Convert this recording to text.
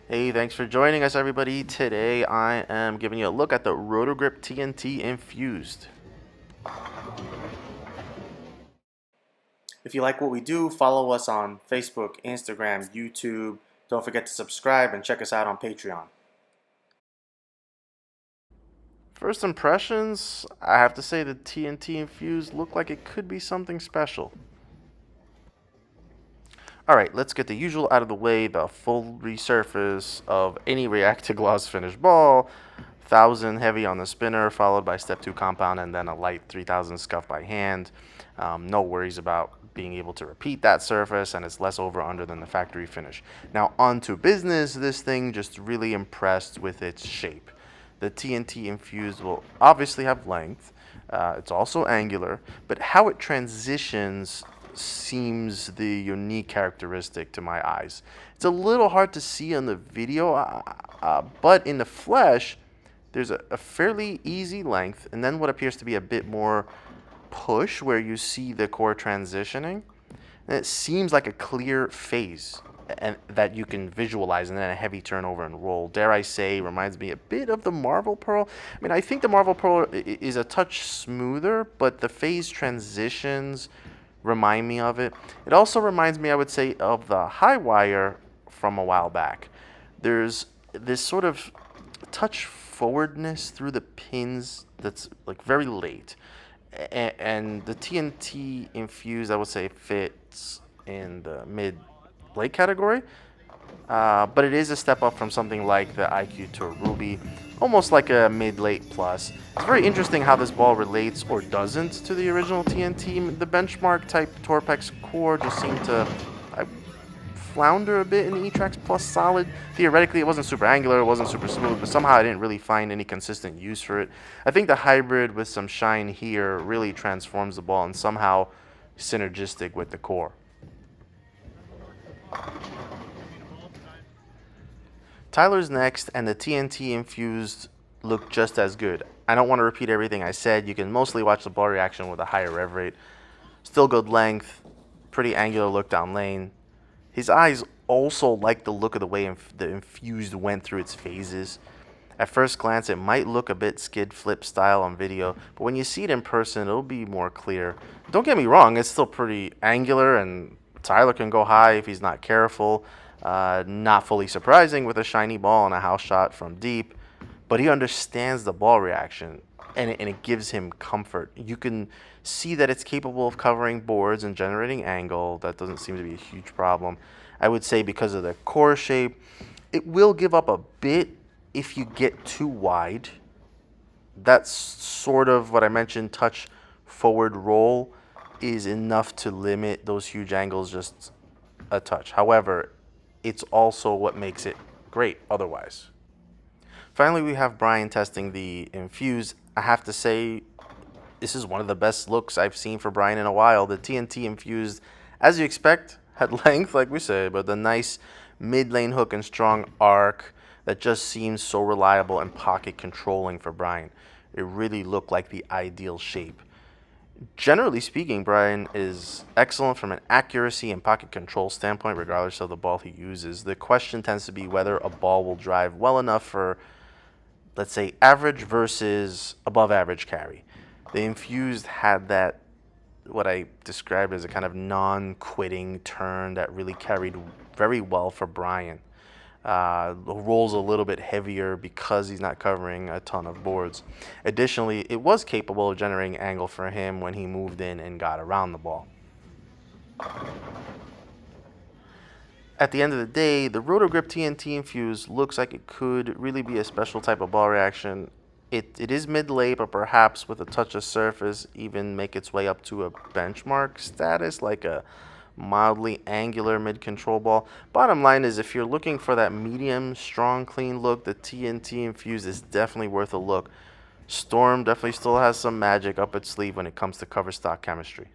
Hey, thanks for joining us, everybody. Today I am giving you a look at the Roto TNT Infused. If you like what we do, follow us on Facebook, Instagram, YouTube. Don't forget to subscribe and check us out on Patreon. First impressions, I have to say the TNT Infused look like it could be something special. Alright, let's get the usual out of the way. The full resurface of any React to Gloss finish ball. 1000 heavy on the spinner, followed by step 2 compound, and then a light 3000 scuff by hand. No worries about being able to repeat that surface, and it's less over under than the factory finish. Now on to business. This thing just really impressed with its shape. The TNT infused will obviously have length. It's also angular, but how it transitions seems the unique characteristic to my eyes. It's a little hard to see on the video, but in the flesh, there's a fairly easy length, and then what appears to be a bit more push where you see the core transitioning. And it seems like a clear phase and that you can visualize, and then a heavy turnover and roll. Dare I say, reminds me a bit of the Marvel Pearl. I mean, I think the Marvel Pearl is a touch smoother, but the phase transitions remind me of it. It also reminds me, I would say, of the High Wire from a while back. There's this sort of touch forwardness through the pins that's like very late. And the TNT infused, I would say, fits in the mid late category. But it is a step up from something like the IQ Tour Ruby, almost like a mid-late plus. It's very interesting how this ball relates or doesn't to the original TNT. The benchmark type Torpex core just seemed to flounder a bit in the E-Trax Plus Solid. Theoretically, it wasn't super angular, it wasn't super smooth, but somehow I didn't really find any consistent use for it. I think the hybrid with some shine here really transforms the ball and somehow synergistic with the core. Tyler's next, and the TNT infused look just as good. I don't want to repeat everything I said. You can mostly watch the ball reaction with a higher rev rate. Still good length, pretty angular look down lane. His eyes also like the look of the way the infused went through its phases. At first glance, it might look a bit skid flip style on video, but when you see it in person, it'll be more clear. Don't get me wrong, it's still pretty angular, and Tyler can go high if he's not careful. Not fully surprising with a shiny ball and a house shot from deep, but he understands the ball reaction, and it gives him comfort. You can see that it's capable of covering boards and generating angle. That doesn't seem to be a huge problem. I would say because of the core shape, it will give up a bit if you get too wide. That's sort of what I mentioned, touch forward roll is enough to limit those huge angles just a touch. However, it's also what makes it great otherwise. Finally, we have Brian testing the infused. I have to say, this is one of the best looks I've seen for Brian in a while. The TNT infused, as you expect, had length, like we say, but the nice mid-lane hook and strong arc that just seems so reliable and pocket controlling for Brian. It really looked like the ideal shape. Generally speaking, Brian is excellent from an accuracy and pocket control standpoint, regardless of the ball he uses. The question tends to be whether a ball will drive well enough for, let's say, average versus above average carry. The infused had that, what I described as a kind of non-quitting turn that really carried very well for Brian. Rolls a little bit heavier because he's not covering a ton of boards. Additionally, it was capable of generating angle for him when he moved in and got around the ball. At the end of the day, the Roto TNT Infuse looks like it could really be a special type of ball reaction. It is mid-late, but perhaps with a touch of surface, even make its way up to a benchmark status, like a mildly angular mid-control ball. Bottom line is, if you're looking for that medium, strong, clean look, the TNT Infuse is definitely worth a look. Storm definitely still has some magic up its sleeve when it comes to cover stock chemistry.